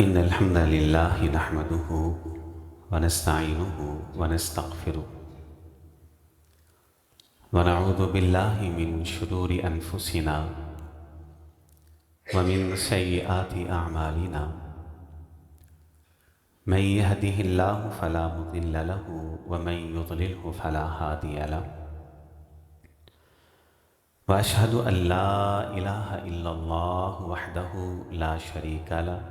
إن الحمد لله نحمده ونستعينه ونستغفره ونعوذ بالله من شرور أنفسنا ومن سيئات أعمالنا من يهده الله فلا مضل له ومن يضلله فلا هادي له وأشهد أن لا إله إلا الله وحده لا شريك له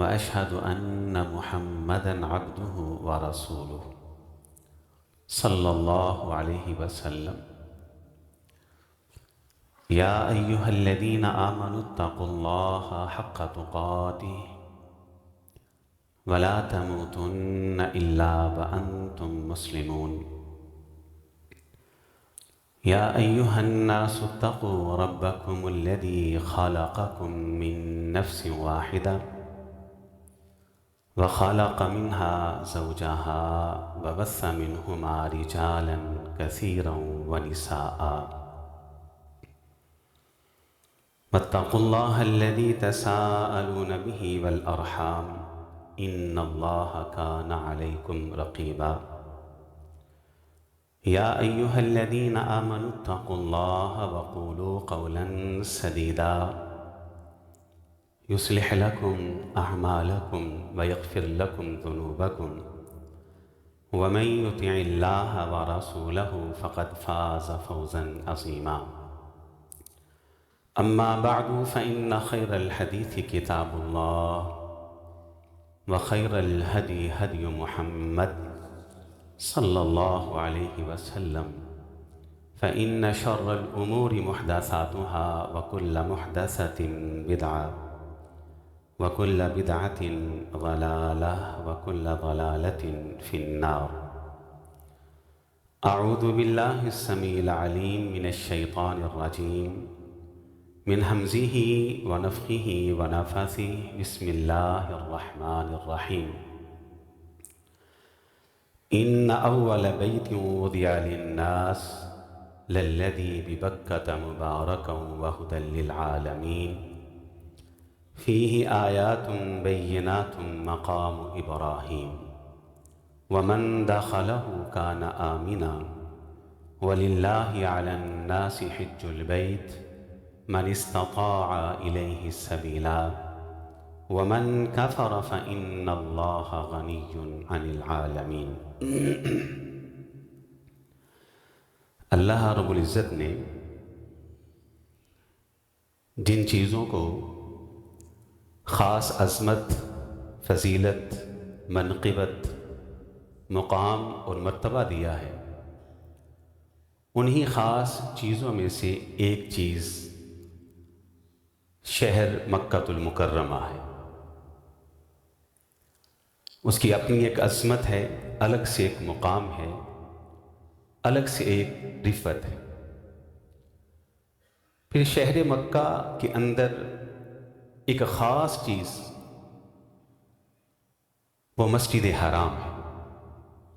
وأشهد أن محمدًا عبده ورسوله صلى الله عليه وسلم يا أيها الذين آمنوا اتقوا الله حق تقاته ولا تموتن إلا وأنتم مسلمون يا أيها الناس اتقوا ربكم الذي خلقكم من نفس واحدة وخلق منها زوجها وبث منهما رجالا كثيرا ونساء واتقوا الله الذي تساءلون به والأرحام إن الله كان عليكم رقيبا يا أيها الذين آمنوا اتقوا الله وقولوا قولا سديدا يصلح لكم أعمالكم ويغفر لكم ذنوبكم ومن يطع الله ورسوله فقد فاز فوزا عظيما أما بعد فإن خير الحديث كتاب الله وخير الهدي هدي محمد صلى الله عليه وسلم فإن شر الأمور محدثاتها وكل محدثة بدعة وكل بدعة ضلالة وكل ضلالة في النار. أعوذ بالله السميع العليم من الشيطان الرجيم من همزه ونفخه ونفثه بسم الله الرحمن الرحيم إن أول بيت وضع للناس للذي ببكة مباركا وهدى للعالمين فيه آيات بينات مقام إبراهيم ومن دخله كان آمنا ولله على الناس حج البيت من استطاع إليه السبيلا ومن كفر فإن الله غني عن العالمين. اللہ رب العزت نے جن چیزوں کو خاص عظمت، فضیلت، منقبت، مقام اور مرتبہ دیا ہے، انہی خاص چیزوں میں سے ایک چیز شہر مکہ المکرمہ ہے۔ اس کی اپنی ایک عظمت ہے، الگ سے ایک مقام ہے، الگ سے ایک رفعت ہے۔ پھر شہر مکہ کے اندر ایک خاص چیز وہ مسجد حرام ہے،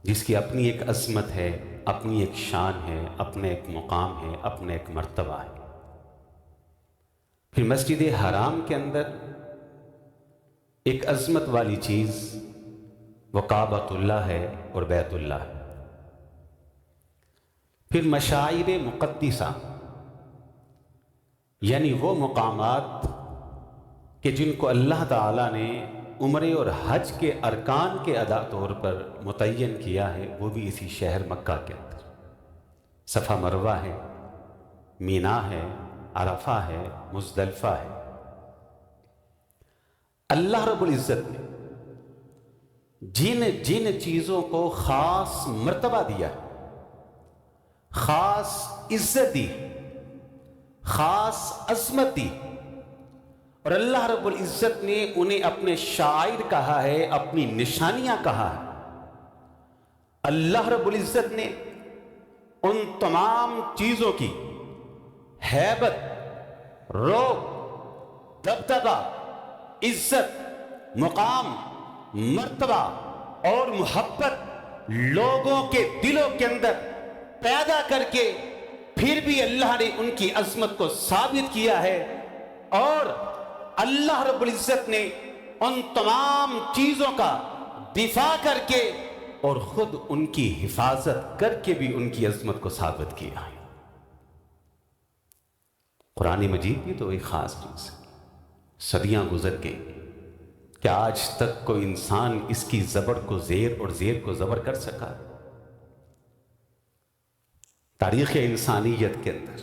جس کی اپنی ایک عظمت ہے، اپنی ایک شان ہے، اپنا ایک مقام ہے، اپنا ایک مرتبہ ہے۔ پھر مسجد حرام کے اندر ایک عظمت والی چیز وہ کعبۃ اللہ ہے اور بیت اللہ ہے۔ پھر مشاعر مقدسہ یعنی وہ مقامات کہ جن کو اللہ تعالیٰ نے عمرے اور حج کے ارکان کے ادا طور پر متعین کیا ہے، وہ بھی اسی شہر مکہ کے اندر۔ صفا مروہ ہے، مینا ہے، عرفہ ہے، مزدلفہ ہے۔ اللہ رب العزت نے جن چیزوں کو خاص مرتبہ دیا، خاص عزت دی، خاص عظمت دی، اور اللہ رب العزت نے انہیں اپنے شاعر کہا ہے، اپنی نشانیاں کہا ہے۔ اللہ رب العزت نے ان تمام چیزوں کی ہیبت، رعب، دبدبہ، عزت، مقام، مرتبہ اور محبت لوگوں کے دلوں کے اندر پیدا کر کے پھر بھی اللہ نے ان کی عظمت کو ثابت کیا ہے، اور اللہ رب العزت نے ان تمام چیزوں کا دفاع کر کے اور خود ان کی حفاظت کر کے بھی ان کی عظمت کو ثابت کیا ہے۔ قرآن مجید بھی تو ایک خاص چیز ہے، صدیاں گزر گئی، کیا آج تک کوئی انسان اس کی زبر کو زیر اور زیر کو زبر کر سکا؟ تاریخ انسانیت کے اندر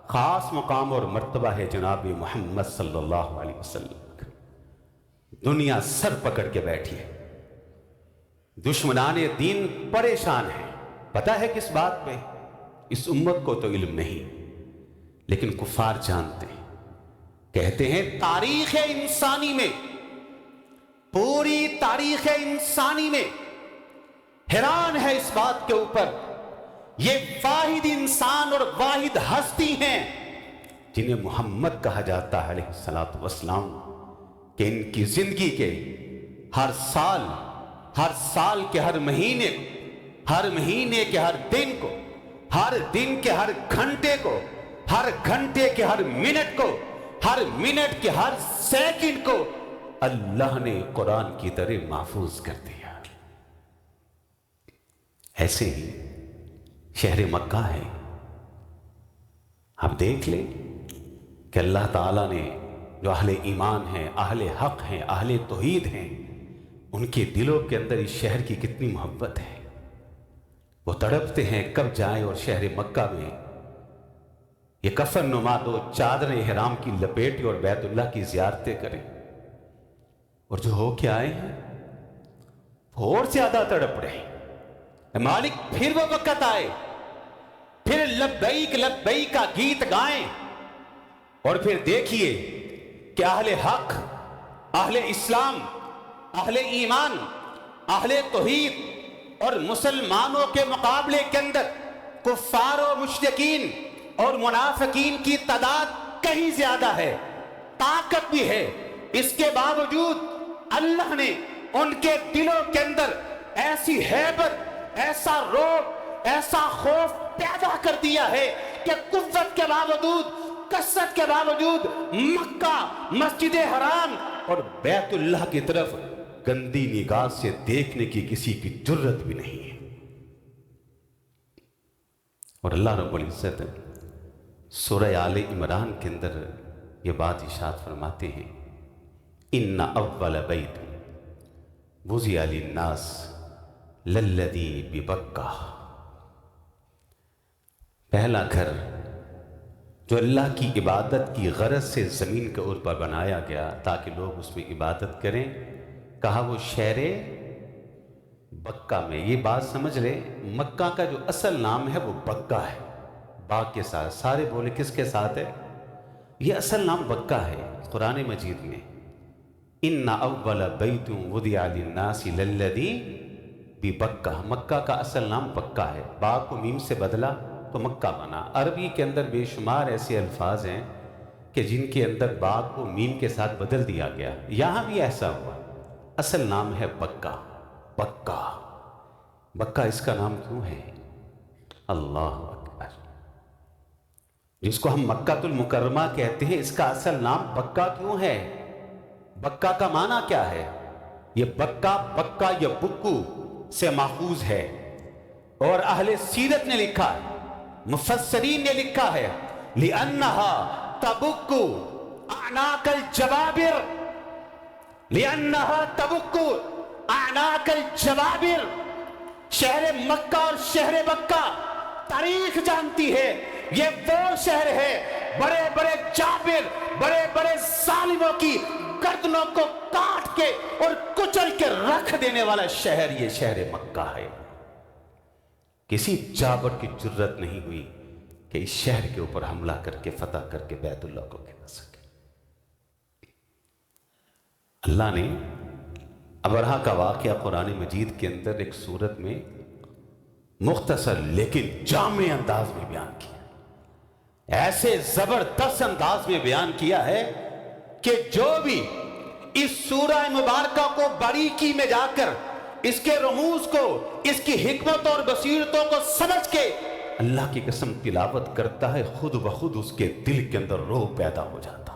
خاص مقام اور مرتبہ ہے جناب محمد صلی اللہ علیہ وسلم۔ دنیا سر پکڑ کے بیٹھی ہے، دشمنان دین پریشان ہیں، پتہ ہے کس بات پہ؟ اس امت کو تو علم نہیں، لیکن کفار جانتے ہیں، کہتے ہیں تاریخ انسانی میں، پوری تاریخ انسانی میں حیران ہے اس بات کے اوپر، یہ واحد انسان اور واحد ہستی ہیں جنہیں محمد کہا جاتا ہے علیہ الصلوۃ والسلام، کہ ان کی زندگی کے ہر سال کے ہر مہینے کے ہر دن کو، ہر دن کے ہر گھنٹے کو، ہر گھنٹے کے ہر منٹ کو، ہر منٹ کے ہر سیکنڈ کو اللہ نے قرآن کی طرح محفوظ کر دیا۔ ایسے ہی شہر مکہ ہے، آپ دیکھ لیں کہ اللہ تعالیٰ نے جو اہل ایمان ہیں، اہل حق ہیں، اہل توحید ہیں، ان کے دلوں کے اندر اس شہر کی کتنی محبت ہے، وہ تڑپتے ہیں کب جائیں اور شہر مکہ میں یہ کفن نما دو چادر احرام کی لپیٹیں اور بیت اللہ کی زیارتیں کریں، اور جو ہو کے آئے ہیں وہ اور زیادہ تڑپ رہے ہیں، مالک پھر وہ وقت آئے، پھر لبیک لبیک کا گیت گائیں، اور پھر دیکھیے کہ اہل حق، اہل اسلام، اہل ایمان، اہل توحید اور مسلمانوں کے مقابلے کے اندر کفار و مشرکین اور منافقین کی تعداد کہیں زیادہ ہے، طاقت بھی ہے، اس کے باوجود اللہ نے ان کے دلوں کے اندر ایسی ہیبت، ایسا رعب، ایسا خوف پیدا کر دیا ہے کہ قوت کے باوجود، کثرت کے باوجود مکہ، مسجد حرام اور بیت اللہ کی طرف گندی نگاہ سے دیکھنے کی کسی کی جرت بھی نہیں ہے۔ اور اللہ رب العزت سورہ آل عمران کے اندر یہ بات ارشاد فرماتے ہیں، ان اول بیت وضع للناس للذی ببکہ، پہلا گھر جو اللہ کی عبادت کی غرض سے زمین کے اوپر بنایا گیا تاکہ لوگ اس میں عبادت کریں، کہا وہ شہر بکہ میں۔ یہ بات سمجھ لیں، مکہ کا جو اصل نام ہے وہ بکہ ہے، با کے ساتھ، سارے بولے کس کے ساتھ ہے؟ یہ اصل نام بکہ ہے۔ قرآن مجید میں ان اول بیت وضع للناس للذی ببکہ، مکہ کا اصل نام بکہ ہے، با کو میم سے بدلا تو مکہ بنا۔ عربی کے اندر بے شمار ایسے الفاظ ہیں کہ جن کے اندر با کو میم کے ساتھ بدل دیا گیا، یہاں بھی ایسا ہوا، اصل نام ہے بکہ۔ بکہ، بکہ اس کا نام کیوں ہے؟ اللہ اکبر، جس کو ہم مکہ المکرمہ کہتے ہیں، اس کا اصل نام بکہ کیوں ہے؟ بکہ کا معنی کیا ہے؟ یہ بکہ یا بکو سے ماخوذ ہے، اور اہل سیرت نے لکھا ہے، مفسرین نے لکھا ہے، لِأَنَّهَا تَبُكُّ أَعْنَاقَ الْجَبَابِرِ، لِأَنَّهَا تَبُكُّ أَعْنَاقَ الْجَبَابِرِ۔ شہر مکہ اور شہر بکہ تاریخ جانتی ہے، یہ وہ شہر ہے بڑے بڑے جابر، بڑے بڑے ظالموں کی گردنوں کو کاٹ کے اور کچل کے رکھ دینے والا شہر، یہ شہر مکہ ہے۔ کسی جابر کی جرت نہیں ہوئی کہ اس شہر کے اوپر حملہ کر کے فتح کر کے بیت اللہ کو گرا سکے۔ اللہ نے ابرہہ کا واقعہ قرآن مجید کے اندر ایک سورت میں مختصر لیکن جامع انداز میں بیان کیا، ایسے زبردست انداز میں بیان کیا ہے کہ جو بھی اس سورہ مبارکہ کو باریکی میں جا کر اس کے رموز کو، اس کی حکمت اور بصیرتوں کو سمجھ کے اللہ کی قسم تلاوت کرتا ہے، خود بخود اس کے دل کے اندر روح پیدا ہو جاتا۔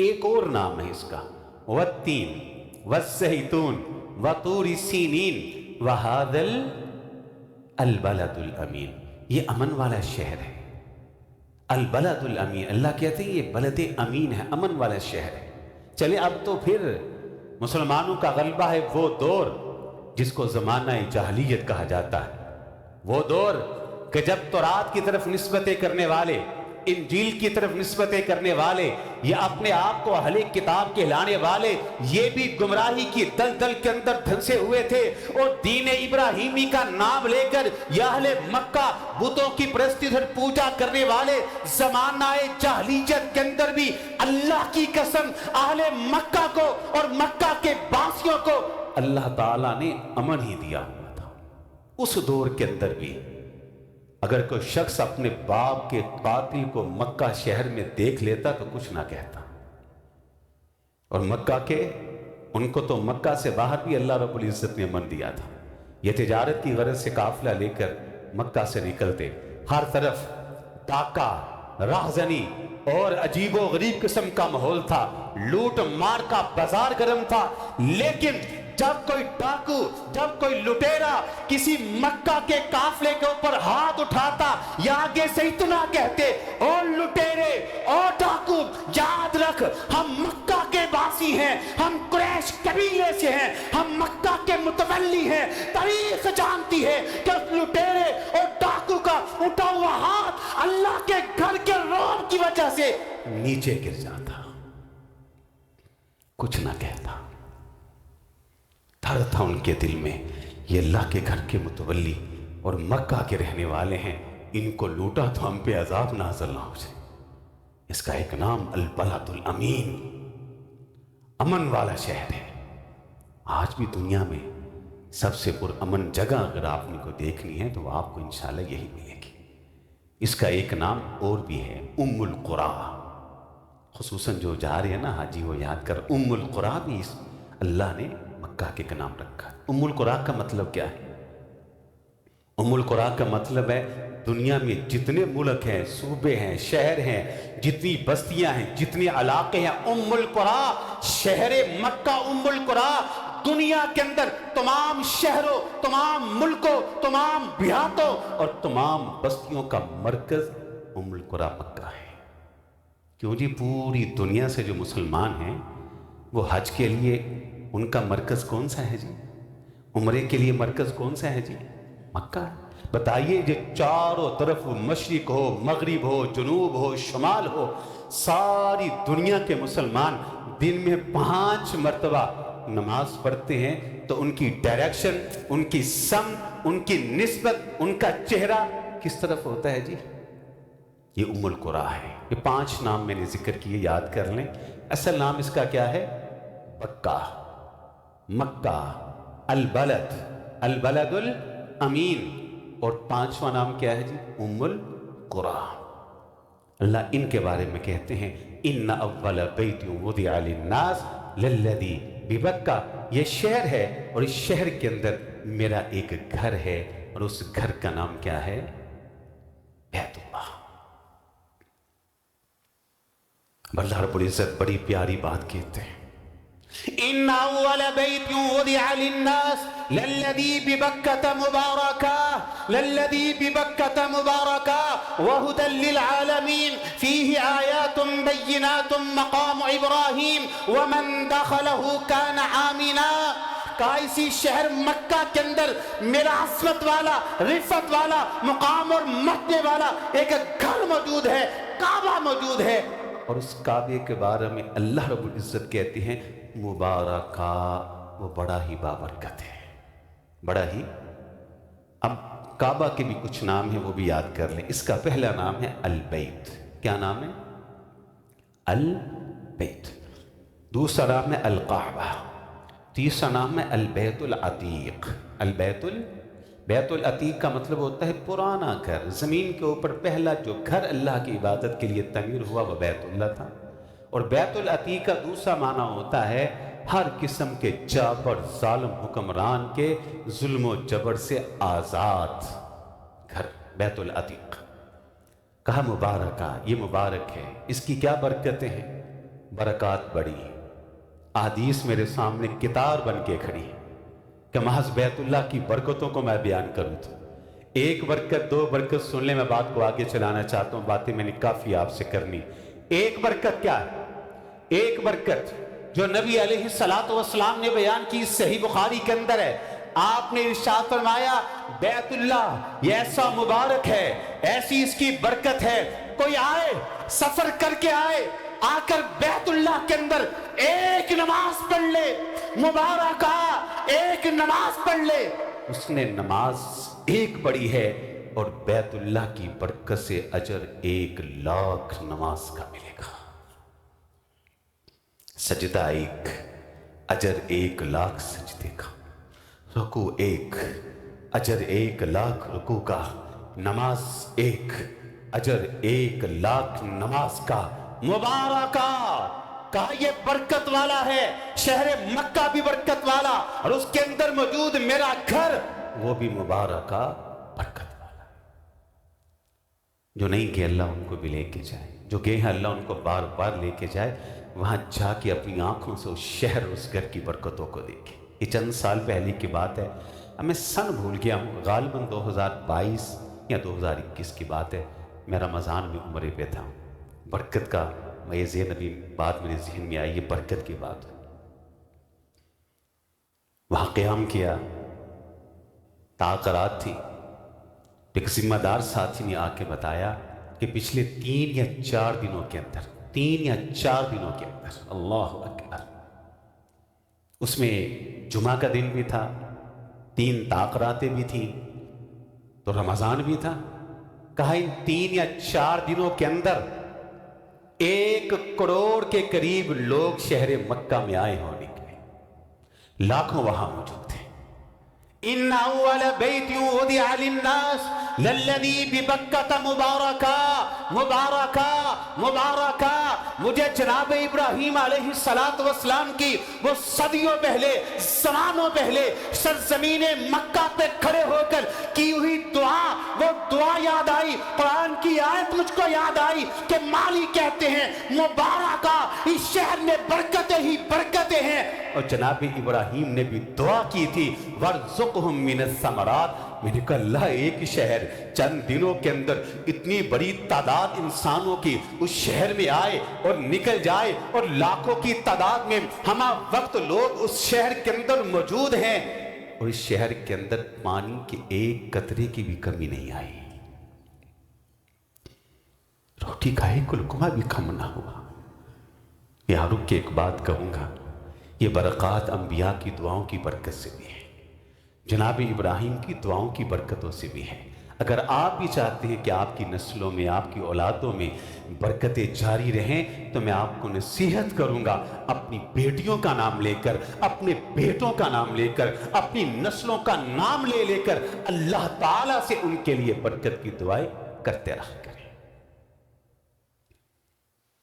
ایک اور نام ہے اس کا، والتین والزیتون وطور سینین وہذا البلد الامین، یہ امن والا شہر ہے۔ البلد الامین، اللہ کہتے ہیں یہ بلد امین ہے، امن والا شہر ہے۔ چلے اب تو پھر مسلمانوں کا غلبہ ہے وہ دور جس کو زمانہ جاہلیت کہا جاتا ہے، وہ دور کہ جب تورات کی طرف نسبتیں کرنے والے، انجیل کی طرف نسبتیں کرنے والے، یا اپنے آپ کو اہل کتاب کہلانے والے، یہ بھی گمراہی کی دلدل کے اندر دھنسے ہوئے تھے، اور دین ابراہیمی کا نام لے کر یا اہل مکہ بتوں کی پرستی اور پوجا کرنے والے زمانہ جاہلیت کے اندر بھی اللہ کی قسم اہل مکہ کو اور مکہ کے باسیوں کو اللہ تعالیٰ نے امن ہی دیا ہوا تھا۔ اس دور کے اندر بھی اگر کوئی شخص اپنے باپ کے قاتل کو مکہ شہر میں دیکھ لیتا تو کچھ نہ کہتا، اور مکہ کے ان کو تو مکہ سے باہر بھی اللہ رب العزت نے امن دیا تھا۔ یہ تجارت کی غرض سے قافلہ لے کر مکہ سے نکلتے، ہر طرف ڈاکہ، راہزنی اور عجیب و غریب قسم کا ماحول تھا، لوٹ مار کا بازار گرم تھا، لیکن جب کوئی ڈاکو، جب کوئی لٹیرا کسی مکہ کے قافلے کے اوپر ہاتھ اٹھاتا یا آگے سے اتنا کہتے، او لٹیرے، او ڈاکو، یاد رکھ ہم مکہ کے باسی ہیں، ہم قریش قبیلے سے ہیں، ہم مکہ کے متولی ہیں، تاریخ جانتی ہے کہ اس لٹیرے اور ڈاکو کا اٹھا ہوا ہاتھ اللہ کے گھر کے رعب کی وجہ سے نیچے گر جاتا، کچھ نہ کہتا۔ ڈر تھا ان کے دل میں، یہ اللہ کے گھر کے متولی اور مکہ کے رہنے والے ہیں، ان کو لوٹا تو ہم پہ عذاب نازل نہ ہو جائے۔ اس کا ایک نام البلد الامین، امن والا شہر ہے۔ آج بھی دنیا میں سب سے پرامن جگہ اگر آپ نے کو دیکھنی ہے تو آپ کو انشاءاللہ یہی ملے گی۔ اس کا ایک نام اور بھی ہے، ام القریٰ۔ خصوصاً جو جا رہے ہیں نا حاجی وہ یاد کر، ام القریٰ بھی اللہ نے مکہ کے نام رکھا۔ ام القریٰ کا مطلب کیا ہے؟ ام القریٰ کا مطلب ہے دنیا میں جتنے ملک ہیں، صوبے ہیں، شہر ہیں، جتنی بستیاں ہیں، جتنے علاقے ہیں، ام القریٰ، شہر مکہ ام القریٰ، دنیا کے اندر تمام شہروں، تمام ملکوں، تمام دیہاتوں اور تمام بستیوں کا مرکز ام القریٰ مکہ ہے۔ کیوں جی؟ پوری دنیا سے جو مسلمان ہیں وہ حج کے لیے ان کا مرکز کون سا ہے جی؟ عمرے کے لیے مرکز کون سا ہے جی؟ مکہ ہے۔ بتائیے جو چاروں طرف مشرق ہو، مغرب ہو، جنوب ہو، شمال ہو، ساری دنیا کے مسلمان دن میں 5 مرتبہ نماز پڑھتے ہیں، تو ان کی ڈائریکشن، ان کی سمت، ان کی نسبت، ان کا چہرہ کس طرف ہوتا ہے جی؟ یہ ام القریٰ ہے۔ یہ 5 نام میں نے ذکر کیے، یاد کر لیں۔ اصل نام اس کا کیا ہے؟ بکہ، مکہ، البلد، البلد الامین، اور 5واں نام کیا ہے جی؟ ام القریٰ۔ اللہ ان کے بارے میں کہتے ہیں، ان اول بیت وضع للناس للذی ببکہ، یہ شہر ہے اور اس شہر کے اندر میرا ایک گھر ہے، اور اس گھر کا نام کیا ہے؟ بیت اللہ۔ اللہ رب العزت بڑی پیاری بات کہتے ہیں، ان اول بیت وضع للناس للذی ببکہ مبارکہ، للذی ببکہ مبارکہ وہدی للعالمین، فیہ آیات بینات مقام ابراہیم ومن دخلہ کان آمنا۔ کہا اسی شہر مکہ کے اندر میرا عظمت والا، رفت والا، مقام اور مرتبے والا ایک گھر موجود ہے، کعبہ موجود ہے، اور اس کعبے کے بارے میں اللہ رب العزت کہتے ہیں مبارکہ، وہ بڑا ہی بابرکت ہے، بڑا ہی۔ اب کعبہ کے بھی کچھ نام ہیں، وہ بھی یاد کر لیں۔ اس کا پہلا نام ہے البیت۔ کیا نام ہے؟ البیت۔ دوسرا نام ہے الکعبہ۔ تیسرا نام ہے البیت العتیق۔ بیت العتیق کا مطلب ہوتا ہے پرانا گھر۔ زمین کے اوپر پہلا جو گھر اللہ کی عبادت کے لیے تعمیر ہوا وہ بیت اللہ تھا۔ اور بیت العتیق کا دوسرا معنی ہوتا ہے ہر قسم کے جابر ظالم حکمران کے ظلم و جبر سے آزاد گھر، بیت العتیق۔ کہا مبارکہ، یہ مبارک ہے، اس کی کیا برکتیں ہیں؟ برکات بڑی ہیں۔ احادیث میرے سامنے کتار بن کے کھڑی ہے کہ محض بیت اللہ کی برکتوں کو میں بیان کروں تو ایک برکت دو برکت سن لیں، میں بات کو آگے چلانا چاہتا ہوں، باتیں میں نے کافی آپ سے کرنی۔ ایک برکت کیا ہے؟ ایک برکت جو نبی علیہ الصلوۃ والسلام نے بیان کی صحیح بخاری کے اندر ہے، آپ نے ارشاد فرمایا بیت اللہ یہ ایسا مبارک ہے، ایسی اس کی برکت ہے، کوئی آئے سفر کر کے آئے، آ کر بیت اللہ کے اندر ایک نماز پڑھ لے، مبارکہ ایک نماز پڑھ لے، اس نے نماز ایک پڑھی ہے اور بیت اللہ کی برکت سے اجر 1,00,000 نماز کا ملے گا۔ سجدہ ایک، اجر 1,00,000 سجدے کا، رکوع ایک، اجر 1,00,000 رکوع کا، نماز ایک، اجر 1,00,000 نماز کا، مبارکہ کہا یہ برکت والا ہے، شہر مکہ بھی برکت والا اور اس کے اندر موجود میرا گھر وہ بھی مبارکہ برکت والا ہے۔ جو نہیں گئے اللہ ان کو بھی لے کے جائے، جو گئے ہیں اللہ ان کو بار بار لے کے جائے، وہاں جا کے اپنی آنکھوں سے اس شہر اس گھر کی برکتوں کو دیکھے۔ یہ چند سال پہلے کی بات ہے، اب میں سن بھول گیا ہوں، غالباً 2022 یا 2021 کی بات ہے، میں رمضان میں عمرے پہ تھا، برکت کا میں ذہن ابھی بات میرے ذہن میں آئی، یہ برکت کی بات ہے۔ وہاں قیام کیا، تاقرات تھی، ایک ذمہ دار ساتھی نے آ کے بتایا کہ پچھلے 3 یا 4 دنوں کے اندر، 3 یا 4 دنوں کے اندر، اللہ اکبر، اس میں جمعہ کا دن بھی تھا، 3 تاقراتیں بھی تھیں، تو رمضان بھی تھا، کہا ان 3 یا 4 دنوں کے اندر 1 کروڑ کے قریب لوگ شہر مکہ میں آئے ہونے کے، لاکھوں وہاں موجود تھے۔ ان اول بیت وضع للناس للذی ببکۃ مبارکہ مبارکہ مبارکہ، مجھے جناب ابراہیم علیہ السلام کی وہ صدیوں پہلے، زمانوں پہلے سرزمین مکہ پہ کھڑے ہو کر کی ہوئی دعا، وہ دعا یاد آئی، قرآن کی آیت مجھ کو یاد آئی کہ مالی کہتے ہیں مبارکہ، اس شہر میں برکتیں ہی برکتیں ہیں، اور جناب ابراہیم نے بھی دعا کی تھی وَارْزُقْهُم مِّنَ الثَّمَرَاتِ۔ میں نے کہا اللہ ایک شہر چند دنوں کے اندر اتنی بڑی تعداد انسانوں کی اس شہر میں آئے اور نکل جائے، اور لاکھوں کی تعداد میں ہمہ وقت لوگ اس شہر کے اندر موجود ہیں، اور اس شہر کے اندر پانی کے ایک قطرے کی بھی کمی نہیں آئی، روٹی کا ایک لقمہ بھی کم نہ ہوا۔ یہاں رک کے ایک بات کہوں گا، یہ برکات انبیاء کی دعاؤں کی برکت سے بھی ہے، جناب ابراہیم کی دعاؤں کی برکتوں سے بھی ہے۔ اگر آپ بھی چاہتے ہیں کہ آپ کی نسلوں میں، آپ کی اولادوں میں برکتیں جاری رہیں، تو میں آپ کو نصیحت کروں گا، اپنی بیٹیوں کا نام لے کر، اپنے بیٹوں کا نام لے کر، اپنی نسلوں کا نام لے لے کر اللہ تعالیٰ سے ان کے لیے برکت کی دعائیں کرتے رہا کریں۔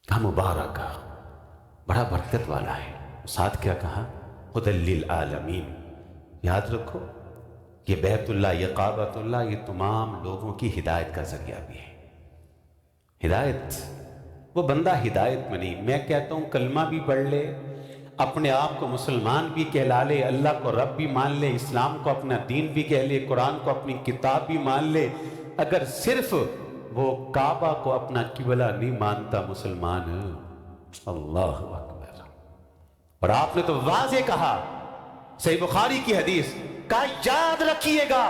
کہا مبارکہ، بڑا برکت والا ہے، ساتھ کیا کہا؟ ہدی للعالمین۔ یاد رکھو یہ بیت اللہ، یہ کعبۃ اللہ، یہ تمام لوگوں کی ہدایت کا ذریعہ بھی ہے۔ ہدایت، وہ بندہ ہدایت میں نہیں، میں کہتا ہوں کلمہ بھی پڑھ لے، اپنے آپ کو مسلمان بھی کہلا لے، اللہ کو رب بھی مان لے، اسلام کو اپنا دین بھی کہہ لے، قرآن کو اپنی کتاب بھی مان لے، اگر صرف وہ کعبہ کو اپنا قبلہ نہیں مانتا مسلمان، اللہ اکبر۔ اور آپ نے تو واضح کہا، صحیح بخاری کی حدیث کا یاد رکھیے گا،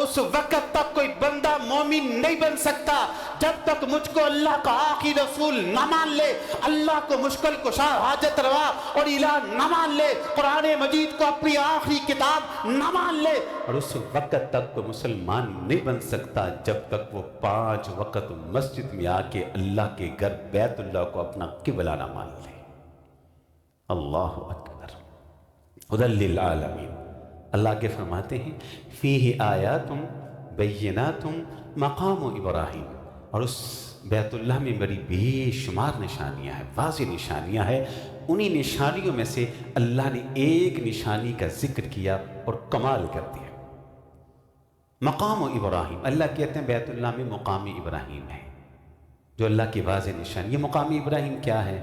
اس وقت تک کوئی بندہ مومن نہیں بن سکتا جب تک مجھ کو اللہ کا آخری رسول نہ مان لے، اللہ کو مشکل کشا حاجت روا اور الہ نہ مان لے، قرآن مجید کو اپنی آخری کتاب نہ مان لے، اور اس وقت تک کوئی مسلمان نہیں بن سکتا جب تک وہ 5 وقت مسجد میں آ کے اللہ کے گھر بیت اللہ کو اپنا قبلہ نہ مان لے۔ اللہ اکبر، ہدی للعالمین۔ اللہ کے فرماتے ہیں فیہ آیات بینات مقام ابراہیم، اور اس بیت اللہ میں بڑی بے شمار نشانیاں ہیں، واضح نشانیاں ہیں، انہی نشانیوں میں سے اللہ نے ایک نشانی کا ذکر کیا اور کمال کر دیا، مقام ابراہیم۔ اللہ کہتے ہیں بیت اللہ میں مقام ابراہیم ہے، جو اللہ کی واضح نشانی۔ یہ مقام ابراہیم کیا ہے؟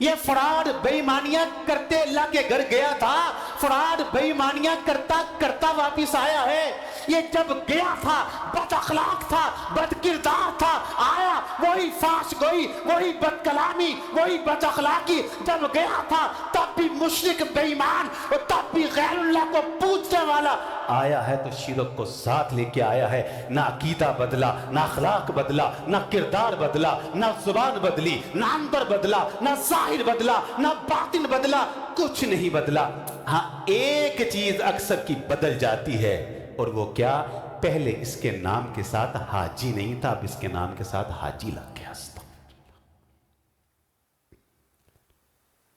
یہ فراڈ بےایمانیاں کرتے اللہ کے گھر گیا تھا، فراڈ بےایمانیاں کرتا کرتا واپس آیا ہے۔ یہ جب گیا تھا بد اخلاق تھا، بد کردار تھا، آیا وہی فحش گوئی، وہی بد کلامی، وہی بد اخلاقی۔ جب گیا تھا تب بھی مشرک بے ایمان، اور تب بھی غیر اللہ کو پوجنے والا آیا ہے، تو شرک کو ساتھ لے کے آیا ہے۔ نہ عقیدہ بدلا، نہ اخلاق بدلا، نہ کردار بدلا، نہ زبان بدلی، نہ اندر بدلا، نہ ظاہر بدلا، نہ باطن بدلا، کچھ نہیں بدلا۔ ہاں ایک چیز اکثر کی بدل جاتی ہے، اور وہ کیا؟ پہلے اس کے نام کے ساتھ حاجی نہیں تھا، اب اس کے نام کے ساتھ حاجی لگ گیا۔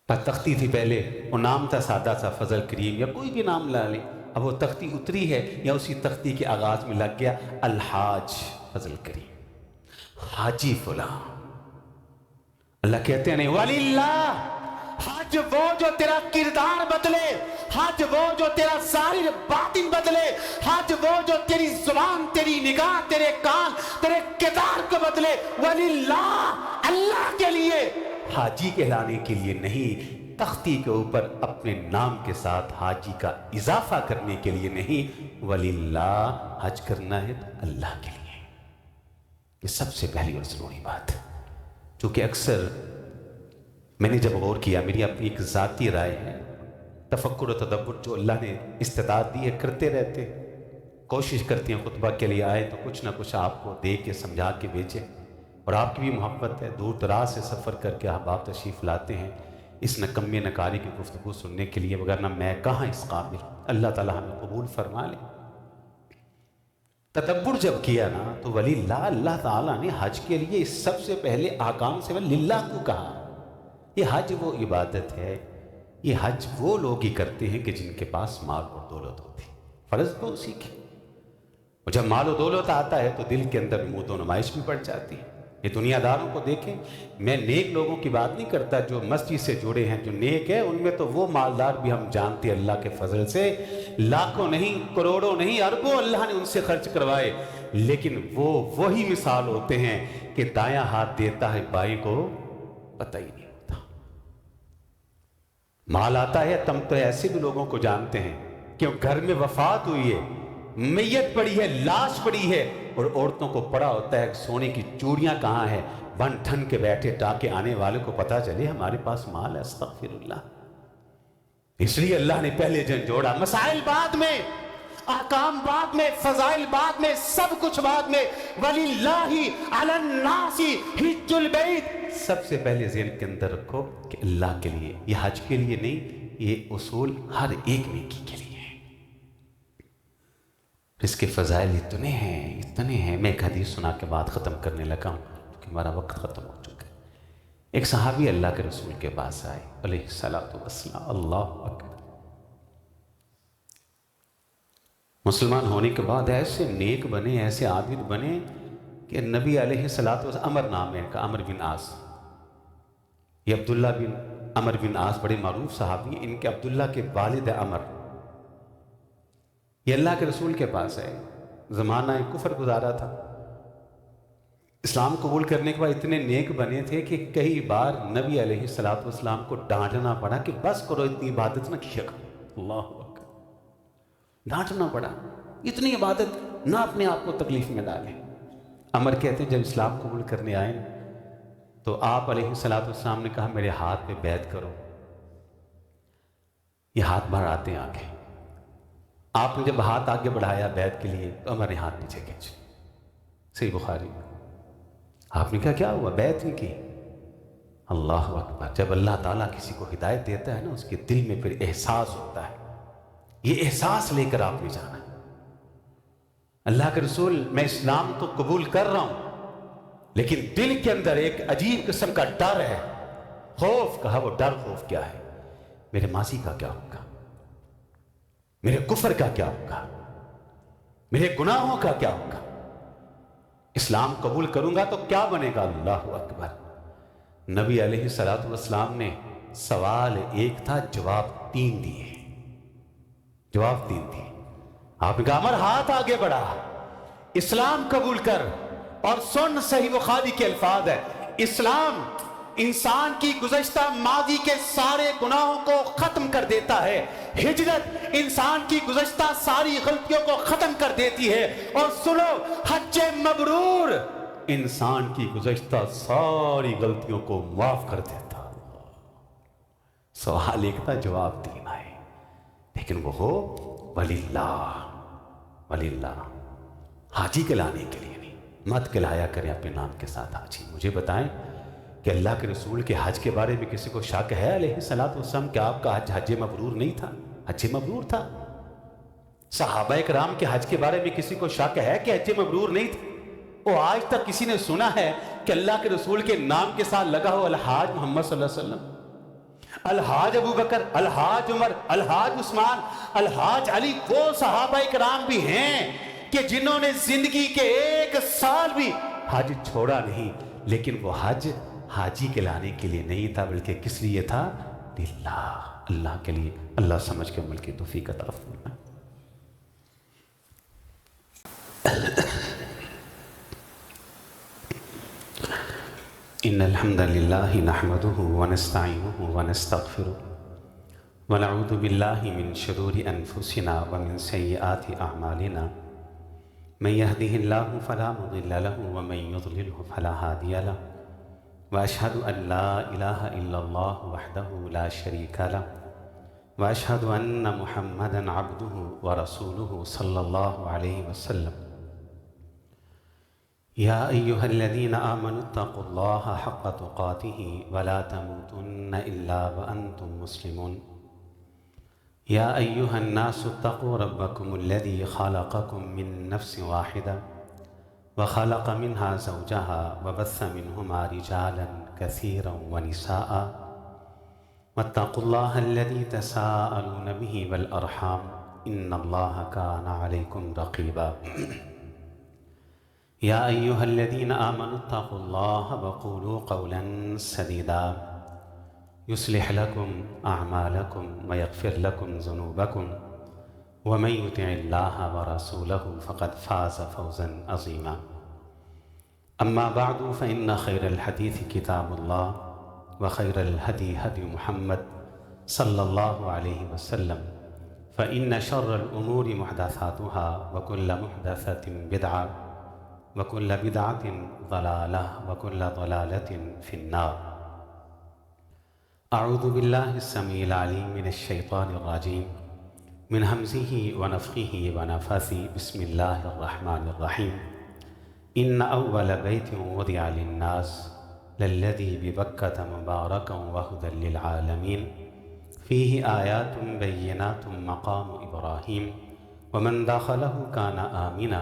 تختی تھی پہلے، وہ نام تھا سادہ سا فضل کریم، یا کوئی بھی نام لا لیں، اب وہ تختی اتری ہے، یا اسی تختی کے آغاز میں لگ گیا الحاج فضل کریم، حاجی فلاں۔ اللہ کہتے ہیں نہیں، وَلِلَّهِ، حج وہ جو تیرا کردار بدلے، حج وہ جو تیرا ظاہر باطن بدلے، حج وہ جو تیری زبان، تیری نگاہ، تیرے کان، تیرے کردار کو بدلے۔ وَلِلَّهِ، اللہ کے لیے، حاجی کہلانے کے لیے نہیں، تختی کے اوپر اپنے نام کے ساتھ حاجی کا اضافہ کرنے کے لیے نہیں، وَلِلَّهِ، حج کرنا ہے تو اللہ کے لیے۔ یہ سب سے پہلی اور ضروری بات ہے، چونکہ اکثر میں نے جب غور کیا، میری اپنی ایک ذاتی رائے ہے، تفکر و تدبر جو اللہ نے استعداد دی ہے کرتے رہتے، کوشش کرتے ہیں خطبہ کے لیے آئے تو کچھ نہ کچھ آپ کو دے کے سمجھا کے بھیجیں، اور آپ کی بھی محبت ہے، دور دراز سے سفر کر کے احباب تشریف لاتے ہیں اس نکمی نکاری کی گفتگو سننے کے لیے، وگرنہ میں کہاں اس قابل۔ اللہ تعالیٰ ہمیں قبول فرما لے۔ تدبر جب کیا نا تو ولی اللہ تعالیٰ نے حج کے لیے سب سے پہلے احکام سے للہ کو کہا۔ یہ حج وہ عبادت ہے، یہ حج وہ لوگ ہی کرتے ہیں کہ جن کے پاس مال اور دولت ہوتی، فرض تو اسی کی۔ اور جب مال و دولت آتا ہے تو دل کے اندر نمود و نمائش بھی بڑھ جاتی ہے۔ یہ دنیا داروں کو دیکھیں، میں نیک لوگوں کی بات نہیں کرتا جو مسجد سے جڑے ہیں، جو نیک ہے ان میں تو وہ مالدار بھی ہم جانتے ہیں اللہ کے فضل سے، لاکھوں نہیں، کروڑوں نہیں، اربوں اللہ نے ان سے خرچ کروائے، لیکن وہ وہی مثال ہوتے ہیں کہ دایاں ہاتھ دیتا ہے بائیں کو پتہ ہی نہیں ہوتا۔ مال آتا ہے، تم تو ایسے بھی لوگوں کو جانتے ہیں کہ گھر میں وفات ہوئی ہے، میت پڑی ہے، لاش پڑی ہے، اور عورتوں کو پڑا ہوتا ہے سونے کی چوڑیاں کہاں ہیں، بن ٹھن کے بیٹھے تاکہ آنے والے کو پتا چلے ہمارے پاس مال ہے۔ استغفر اللہ۔ اس لیے اللہ نے پہلے جوڑا، مسائل بعد میں، احکام بعد میں، فضائل بعد میں، سب کچھ بعد میں۔ وَلِلَّهِ عَلَى النَّاسِ حِجُّ الْبَيْتِ، سب سے پہلے ذہن کے اندر رکھو کہ اللہ کے لیے، یہ حج کے لیے نہیں، یہ اصول ہر ایک نیکی کے لیے۔ اس کے فضائل اتنے ہیں، میں ایک حدیث سنا کے بعد ختم کرنے لگا ہوں کیونکہ ہمارا وقت ختم ہو چکا ہے۔ ایک صحابی اللہ کے رسول کے پاس آئے علیہ الصلوۃ والسلام، اللہ اکبر، مسلمان ہونے کے بعد ایسے نیک بنے، ایسے عابد بنے کہ نبی علیہ الصلوۃ والسلام، عمر نام ہے ان کا، عمر بن عاص، یہ عبداللہ بن عمر بن عاص بڑے معروف صحابی، ان کے عبداللہ کے والد عمر، یہ اللہ کے رسول کے پاس ہے، زمانہ کفر گزارا تھا، اسلام قبول کرنے کے بعد اتنے نیک بنے تھے کہ کئی بار نبی علیہ الصلوۃ والسلام کو ڈانٹنا پڑا کہ بس کرو، اتنی عبادت نہ کیا کرو، اللہ اکبر، ڈانٹنا پڑا، اتنی عبادت نہ اپنے آپ کو تکلیف میں ڈالیں۔ عمر کہتے ہیں جب اسلام قبول کرنے آئے تو آپ علیہ الصلوۃ والسلام نے کہا میرے ہاتھ پہ بیعت کرو، یہ ہاتھ بڑھاتے ہیں آگے، آپ نے جب ہاتھ آگے بڑھایا بیعت کے لیے تو عمر نے ہاتھ پیچھے کھینچے، صحیح بخاری میں۔ آپ نے کہا کیا ہوا؟ بیعت نہیں کی۔ اللہ اکبر، جب اللہ تعالیٰ کسی کو ہدایت دیتا ہے نا، اس کے دل میں پھر احساس ہوتا ہے، یہ احساس لے کر آپ نے جانا ہے، اللہ کے رسول میں اسلام تو قبول کر رہا ہوں لیکن دل کے اندر ایک عجیب قسم کا ڈر ہے، خوف۔ کہا وہ ڈر خوف کیا ہے؟ میرے ماضی کا کیا ہوگا، میرے کفر کا کیا ہوگا، میرے گناہوں کا کیا ہوگا، اسلام قبول کروں گا تو کیا بنے گا؟ اللہ اکبر۔ نبی علیہ الصلوۃ والسلام نے سوال ایک تھا، جواب تین دیے، جواب تین دیے۔ آپ نے کہا عمر ہاتھ آگے بڑھا، اسلام قبول کر، اور سن، صحیح بخاری کے الفاظ ہے، اسلام انسان کی گزشتہ ماضی کے سارے گناہوں کو ختم کر دیتا ہے، ہجرت انسان کی گزشتہ ساری غلطیوں کو ختم کر دیتی ہے، اور سنو حج مبرور انسان کی گزشتہ ساری غلطیوں کو معاف کر دیتا۔ سوال ایک تھا، جواب تین آئے، لیکن وہ ہو وللہ، وللہ، حاجی کہلانے کے لیے نہیں۔ مت کہلایا کریں اپنے نام کے ساتھ حاجی۔ مجھے بتائیں کہ اللہ کے رسول کے حج کے بارے میں کسی کو شک ہے علیہ الصلوۃ والسلام کہ آپ کا حج حج مبرور نہیں تھا؟ حج مبرور تھا۔ صحابہ کرام کے حج کے بارے میں کسی کو شک ہے کہ حج مبرور نہیں تھا؟ وہ آج تک کسی نے سنا ہے کہ اللہ کے رسول کے نام کے ساتھ لگا ہو الحاج محمد صلی اللہ علیہ وسلم، الحاج ابو بکر، الحاج عمر، الحاج عثمان، الحاج علی؟ وہ صحابہ کرام بھی ہیں کہ جنہوں نے زندگی کے ایک سال بھی حج چھوڑا نہیں، لیکن وہ حج حاجی کہلانے کے لیے نہیں تھا، بلکہ کس لیے تھا؟ للہ، اللہ کے لیے۔ اللہ سمجھ کے عمل کی توفیق عطا فرمائے۔ ان الحمد للہ نحمده ونستعینه ونستغفره ونعوذ باللہ من شرور انفسنا ومن سیئات اعمالنا، من يهده الله فلا مضل له ومن يضلله فلا هادي له، واشهد ان لا اله الا الله وحده لا شريك له، واشهد ان محمدا عبده ورسوله صلی اللہ علیہ وسلم۔ یا ایہا الذین آمنوا اتقوا اللہ حق تقاته ولا تموتن الا وانتم مسلمون۔ یا ایہا الناس اتقوا ربکم الذی خلقکم من نفس واحدہ وخلق منها زوجها وبث منهما رجالا كثيرا ونساء واتقوا الله الذي تساءلون به والأرحام إن الله كان عليكم رقيبا۔ یا ایہا الذین آمنوا اتقوا اللہ وقولوا قولا سدیدا یصلح لکم اعمالکم ویغفر لکم ذنوبکم ومن یطع اللہ ورسولہ فقد فاز فوزا عظیما۔ اما بعد فإن خیر الحدیث کتاب اللہ وخیر الہدی ہدی محمد صلی اللہ علیہ وسلم، فإن شر الأمور محدثاتها وكل محدثة بدعة وَكُلَّ بِدْعَةٍ ضَلَالَةٍ وَكُلَّ ضَلَالَةٍ فِي النَّارِ۔ اعوذ باللہ السمیع العلیم من الشیطان الرجیم من ہمزہ ونفخہ ونفثہ، بسم اللہ الرحمن الرحیم۔ ان اول بیت وضع للناس للذی ببکۃ مبارکا وہدی للعالمین، فیہ آیات بینات مقام ابراہیم، ومن دخلہ کان آمنا،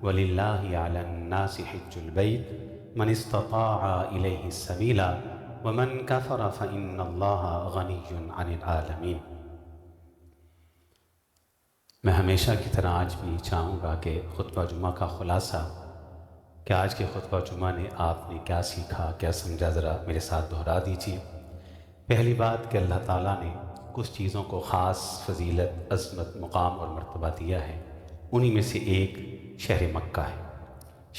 وَلِلَّهِ عَلَى النَّاسِ حِجُّ الْبَيْتِ مَنِ اسْتَطَاعَ إِلَيْهِ السَّبِيلَ وَمَنْ كَفَرَ فَإِنَّ اللَّهَ غَنِيٌّ عَنِ الْعَالَمِينَ۔ میں ہمیشہ کی طرح آج بھی چاہوں گا کہ خطبہ جمعہ کا خلاصہ، کہ آج کے خطبہ جمعہ نے آپ نے کیا سیکھا، کیا سمجھا، ذرا میرے ساتھ دہرا دیجیے۔ پہلی بات کہ اللہ تعالیٰ نے کچھ چیزوں کو خاص فضیلت، عظمت، مقام اور مرتبہ دیا ہے، انہی میں سے ایک شہر مکہ ہے۔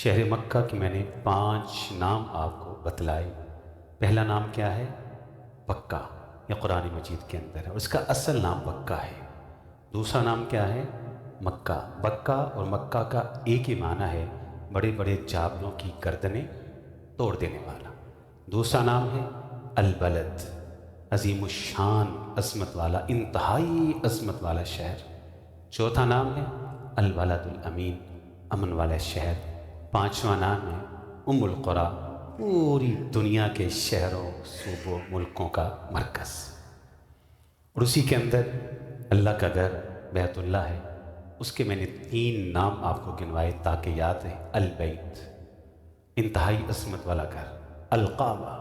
شہر مکہ کی میں نے 5 نام آپ کو بتلائے۔ پہلا نام کیا ہے؟ بکہ، یہ قرآن مجید کے اندر ہے، اس کا اصل نام بکہ ہے۔ دوسرا نام کیا ہے؟ مکہ۔ بکہ اور مکہ کا ایک ہی معنی ہے، بڑے بڑے جابلوں کی گردنیں توڑ دینے والا۔ دوسرا نام ہے البلد، عظیم الشان، عظمت والا، انتہائی عظمت والا شہر۔ چوتھا نام ہے البلد الامین، امن والا شہر۔ پانچواں نام ہے ام القریٰ، پوری دنیا کے شہروں، صوبوں، ملکوں کا مرکز۔ اور اسی کے اندر اللہ کا گھر بیت اللہ ہے، اس کے میں نے 3 نام آپ کو گنوائے تاکہ یاد رہے۔ البیت، انتہائی عظمت والا گھر، القعبہ،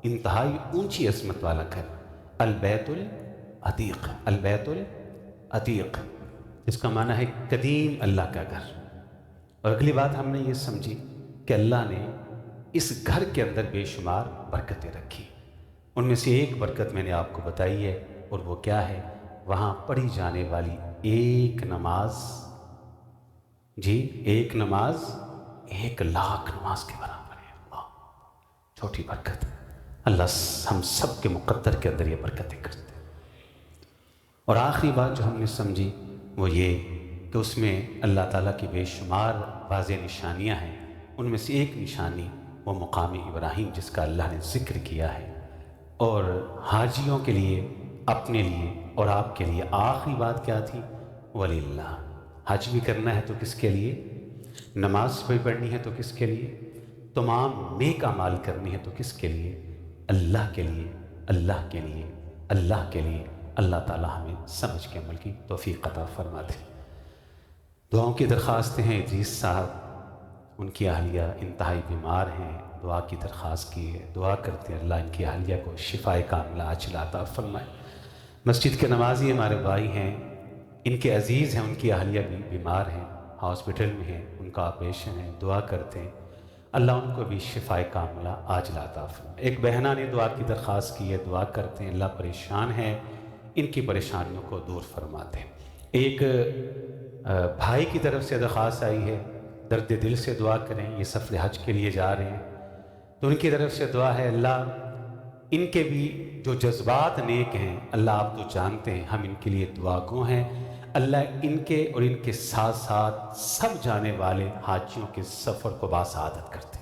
انتہائی اونچی عظمت والا گھر، البیت العتیق، البیت العتیق اس کا معنی ہے قدیم اللہ کا گھر۔ اور اگلی بات ہم نے یہ سمجھی کہ اللہ نے اس گھر کے اندر بے شمار برکتیں رکھی، ان میں سے ایک برکت میں نے آپ کو بتائی ہے، اور وہ کیا ہے؟ وہاں پڑھی جانے والی ایک نماز، جی ایک نماز 1,00,000 نماز کے برابر ہے۔ اللہ، چھوٹی برکت۔ اللہ ہم سب کے مقدر کے اندر یہ برکتیں کرتے ہیں۔ اور آخری بات جو ہم نے سمجھی وہ یہ کہ اس میں اللہ تعالیٰ کی بے شمار واضح نشانیاں ہیں، ان میں سے ایک نشانی وہ مقام ابراہیم جس کا اللہ نے ذکر کیا ہے۔ اور حاجیوں کے لیے، اپنے لیے اور آپ کے لیے آخری بات کیا تھی؟ وللہ، حج بھی کرنا ہے تو کس کے لیے؟ نماز بھی پڑھنی ہے تو کس کے لیے؟ تمام نیک اعمال کرنی ہے تو کس کے لیے؟ اللہ کے لیے، اللہ کے لیے، اللہ کے لیے۔ اللہ تعالی ہمیں سمجھ کے عمل کی توفیق عطا فرما دے۔ دعاؤں کی درخواستیں ہیں۔ ادریس صاحب، ان کی اہلیہ انتہائی بیمار ہیں، دعا کی درخواست کی ہے، دعا کرتے ہیں اللہ ان کی اہلیہ کو شفائے کاملہ عاجلہ عطا فرمائے۔ مسجد کے نمازی ہمارے بھائی ہیں، ان کے عزیز ہیں، ان کی اہلیہ بھی بیمار ہیں، ہاسپٹل میں ہیں، ان کا آپریشن ہے، دعا کرتے ہیں اللہ ان کو بھی شفائے کاملہ عاجلہ عطا فرمائے۔ ایک بہنہ نے دعا کی درخواست کی ہے، دعا کرتے ہیں اللہ پریشان ہے، ان کی پریشانیوں کو دور فرماتے ہیں۔ ایک بھائی کی طرف سے درخواست آئی ہے، درد دل سے دعا کریں، یہ سفر حج کے لیے جا رہے ہیں، تو ان کی طرف سے دعا ہے اللہ ان کے بھی جو جذبات نیک ہیں، اللہ آپ تو جانتے ہیں، ہم ان کے لیے دعا گو ہیں، اللہ ان کے اور ان کے ساتھ ساتھ سب جانے والے حاجیوں کے سفر کو باسعادت کرتے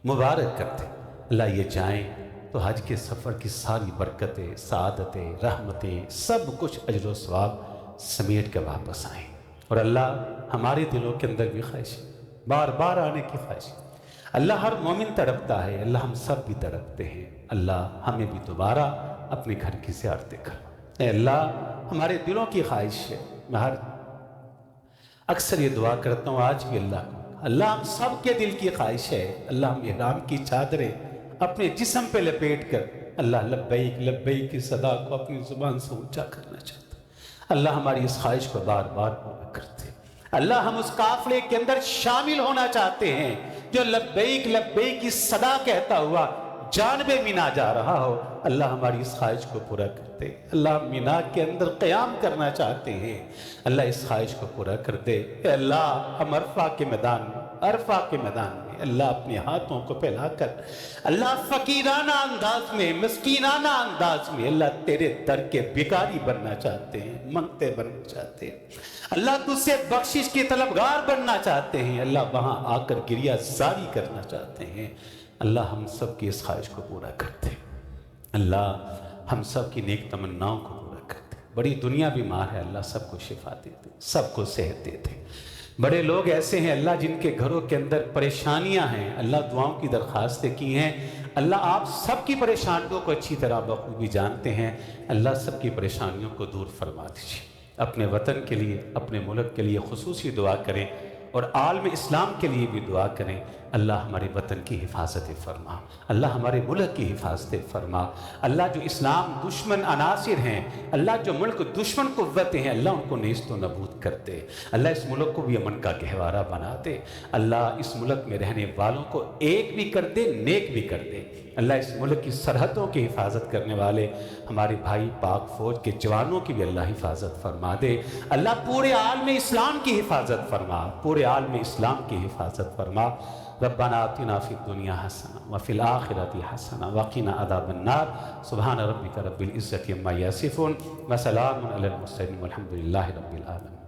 مبارک کرتے۔ اللہ یہ جائیں تو حج کے سفر کی ساری برکتیں، سعادتیں، رحمتیں، سب کچھ اجر و ثواب سمیٹ کے واپس آئیں۔ اور اللہ ہمارے دلوں کے اندر بھی خواہش ہے، بار بار آنے کی خواہش ہے۔ اللہ ہر مومن تڑپتا ہے، اللہ ہم سب بھی تڑپتے ہیں، اللہ ہمیں بھی دوبارہ اپنے گھر کی زیارتیں کر۔ اے اللہ ہمارے دلوں کی خواہش ہے، میں اکثر یہ دعا کرتا ہوں، آج بھی اللہ کو، اللہ ہم سب کے دل کی خواہش ہے، اللہ ہم احرام کی چادریں اپنے جسم پہ لپیٹ کر اللہ لبیک لبیک کی صدا کو اپنی زبان سے اونچا کرنا چاہتا ہے۔ اللہ ہماری اس خواہش کو بار بار پورا کرتے ہیں۔ اللہ ہم اس قافلے کے اندر شامل ہونا چاہتے ہیں جو لبیک لبیک کی صدا کہتا ہوا جانب مینا جا رہا ہو۔ اللہ ہماری اس خواہش کو پورا کرتے۔ اللہ مینا کے اندر قیام کرنا چاہتے ہیں، اللہ اس خواہش کو پورا کر دے۔ اے اللہ ہم عرفہ کے میدان میں اللہ اپنے ہاتھوں کو پھیلا کر اللہ فقیرانہ انداز میں، مسکینانہ انداز میں اللہ تیرے در کے بھکاری بننا چاہتے ہیں، منگتے بننا چاہتے ہیں، اللہ تجھ سے بخشش کے طلبگار بننا چاہتے ہیں، اللہ وہاں آ کر گریہ زاری کرنا چاہتے ہیں۔ اللہ ہم سب کی اس خواہش کو پورا کرتے، اللہ ہم سب کی نیک تمناؤں کو پورا کرتے۔ بڑی دنیا بیمار ہے، اللہ سب کو شفا دیتے، سب کو صحت دیتے۔ بڑے لوگ ایسے ہیں اللہ جن کے گھروں کے اندر پریشانیاں ہیں، اللہ دعاؤں کی درخواستیں کی ہیں، اللہ آپ سب کی پریشانیوں کو اچھی طرح بخوبی جانتے ہیں، اللہ سب کی پریشانیوں کو دور فرما دیجیے۔ اپنے وطن کے لیے، اپنے ملک کے لیے خصوصی دعا کریں اور عالم اسلام کے لیے بھی دعا کریں۔ اللہ ہمارے وطن کی حفاظت فرما، اللہ ہمارے ملک کی حفاظت فرما، اللہ جو اسلام دشمن عناصر ہیں، اللہ جو ملک دشمن قوتیں ہیں، اللہ ان کو نیست و نابود کر دے، اللہ اس ملک کو بھی امن کا گہوارہ بنا دے، اللہ اس ملک میں رہنے والوں کو ایک بھی کر دے، نیک بھی کر دے، اللہ اس ملک کی سرحدوں کی حفاظت کرنے والے ہمارے بھائی پاک فوج کے جوانوں کی بھی اللہ حفاظت فرما دے، اللہ پورے عالم اسلام کی حفاظت فرما، پورے عالم اسلام کی حفاظت فرما۔ ربنا آتنا فی الدنیا حسنہ وفی الآخرۃ حسنہ وقنا عذاب النار۔ سبحان ربک رب العزۃ عما یصفون وسلام علی المرسلین والحمد للہ رب العالمین۔